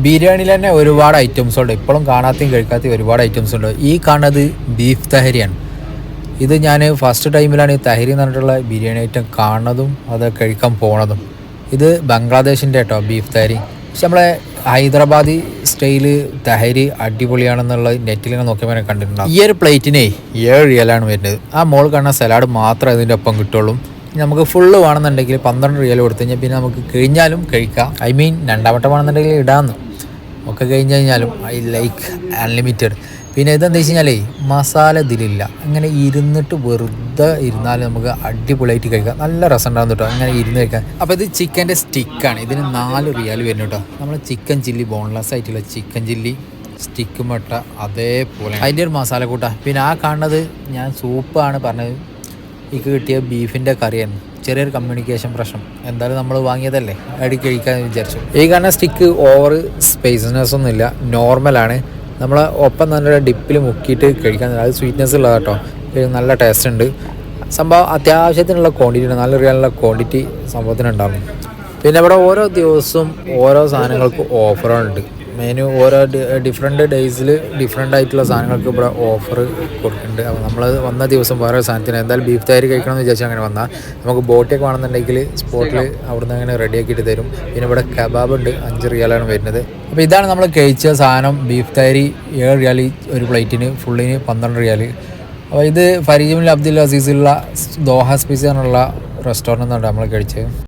ബിരിയാണിയിൽ തന്നെ ഒരുപാട് ഐറ്റംസ് ഉണ്ട്, ഇപ്പോഴും കാണാത്തയും കഴിക്കാത്തയും ഒരുപാട് ഐറ്റംസ് ഉണ്ട്. ഈ കാണുന്നത് ബീഫ് തഹരിയാണ്. ഇത് ഞാൻ ഫസ്റ്റ് ടൈമിലാണ് ഈ തഹരി എന്ന് പറഞ്ഞിട്ടുള്ള ബിരിയാണി ഐറ്റം കാണുന്നതും അത് കഴിക്കാൻ പോണതും. ഇത് ബംഗ്ലാദേശിൻ്റെ കേട്ടോ ബീഫ് തഹരി. പക്ഷെ നമ്മളെ ഹൈദരാബാദി സ്റ്റൈല് തഹരി അടിപൊളിയാണെന്നുള്ളത് നെറ്റിലിങ്ങനെ നോക്കിയപ്പോൾ ഞാൻ കണ്ടിട്ടുണ്ടാകും. ഈ ഒരു പ്ലേറ്റിനെ 7 റിയലാണ് വരുന്നത്. ആ മോൾ കാണുന്ന സലാഡ് മാത്രമേ ഇതിൻ്റെ ഒപ്പം കിട്ടുള്ളൂ. നമുക്ക് ഫുള്ള് വേണമെന്നുണ്ടെങ്കിൽ 12 റിയൽ കൊടുത്തു കഴിഞ്ഞാൽ പിന്നെ നമുക്ക് കഴിഞ്ഞാലും കഴിക്കാം. രണ്ടാമത്തെ വേണമെന്നുണ്ടെങ്കിൽ ഇടാമെന്ന് ഒക്കെ കഴിഞ്ഞ് കഴിഞ്ഞാലും ഐ ലൈക്ക് അൺലിമിറ്റഡ്. പിന്നെ ഇതെന്താ വെച്ച് കഴിഞ്ഞാലേ മസാല ഇതിലില്ല, അങ്ങനെ ഇരുന്നിട്ട് വെറുതെ ഇരുന്നാലും നമുക്ക് അടിപൊളിയായിട്ട് കഴിക്കാം. നല്ല രസം ഉണ്ടാകും കേട്ടോ അങ്ങനെ ഇരുന്ന് കഴിക്കാൻ. അപ്പോൾ ഇത് ചിക്കൻ്റെ സ്റ്റിക്കാണ്, ഇതിന് 4 റിയാൽ വരുന്നു കേട്ടോ. നമ്മൾ ചിക്കൻ ചില്ലി ബോൺലെസ് ആയിട്ടുള്ള ചിക്കൻ ചില്ലി സ്റ്റിക്ക് മുട്ട അതേപോലെ അതിൻ്റെ ഒരു മസാല കൂട്ടാ. പിന്നെ ആ കാണുന്നത് ഞാൻ സൂപ്പാണ് പറഞ്ഞത്, എനിക്ക് കിട്ടിയ ബീഫിൻ്റെ കറിയാണ്. ചെറിയൊരു കമ്മ്യൂണിക്കേഷൻ പ്രശ്നം, എന്തായാലും നമ്മൾ വാങ്ങിയതല്ലേ അടി കഴിക്കാമെന്ന് വിചാരിച്ചു. ഈ കാണുന്ന സ്റ്റിക്ക് ഓവർ സ്പൈസിനെസ് ഒന്നുമില്ല, നോർമലാണ്. നമ്മൾ ഒപ്പം നല്ല ഡിപ്പിൽ മുക്കിയിട്ട് കഴിക്കാൻ, അത് സ്വീറ്റ്നെസ് ഉള്ളത് കേട്ടോ, നല്ല ടേസ്റ്റ് ഉണ്ട്. സംഭവം അത്യാവശ്യത്തിനുള്ള ക്വാണ്ടിറ്റി ഉണ്ട്, നല്ല റിയാലുള്ള ക്വാണ്ടിറ്റി സംഭവത്തിനുണ്ടാകും. പിന്നെ ഇവിടെ ഓരോ ദിവസവും ഓരോ സാധനങ്ങൾക്ക് ഓഫറുണ്ട്. മെനു ഓരോ ഡിഫറെൻറ്റ് ഡേയ്സിൽ ഡിഫറെൻ്റ് ആയിട്ടുള്ള സാധനങ്ങൾക്ക് ഇവിടെ ഓഫർ കൊടുക്കുന്നുണ്ട്. അപ്പോൾ നമ്മൾ വന്ന ദിവസം വേറെ സാധനത്തിന് എന്തായാലും ബീഫ് തൈര് കഴിക്കണമെന്ന് വിചാരിച്ചാൽ അങ്ങനെ വന്നാൽ നമുക്ക് ബോട്ടിയൊക്കെ വേണമെന്നുണ്ടെങ്കിൽ സ്പോട്ടിൽ അവിടുന്ന് അങ്ങനെ റെഡിയാക്കിയിട്ട് തരും. പിന്നെ ഇവിടെ കബാബ് ഉണ്ട്, 5 റിയാലാണ് വരുന്നത്. അപ്പോൾ ഇതാണ് നമ്മൾ കഴിച്ച സാധനം, ബീഫ് തൈര് 7 റിയാൽ ഒരു പ്ലേറ്റിന്, ഫുള്ളിന് 12 റിയാൽ. അപ്പോൾ ഇത് ഫരീജുൽ അബ്ദുൽ അസീസുള്ള ദോഹ സ്പീസ് എന്നുള്ള റെസ്റ്റോറൻറ്റ് എന്നാണ് നമ്മൾ കഴിച്ചത്.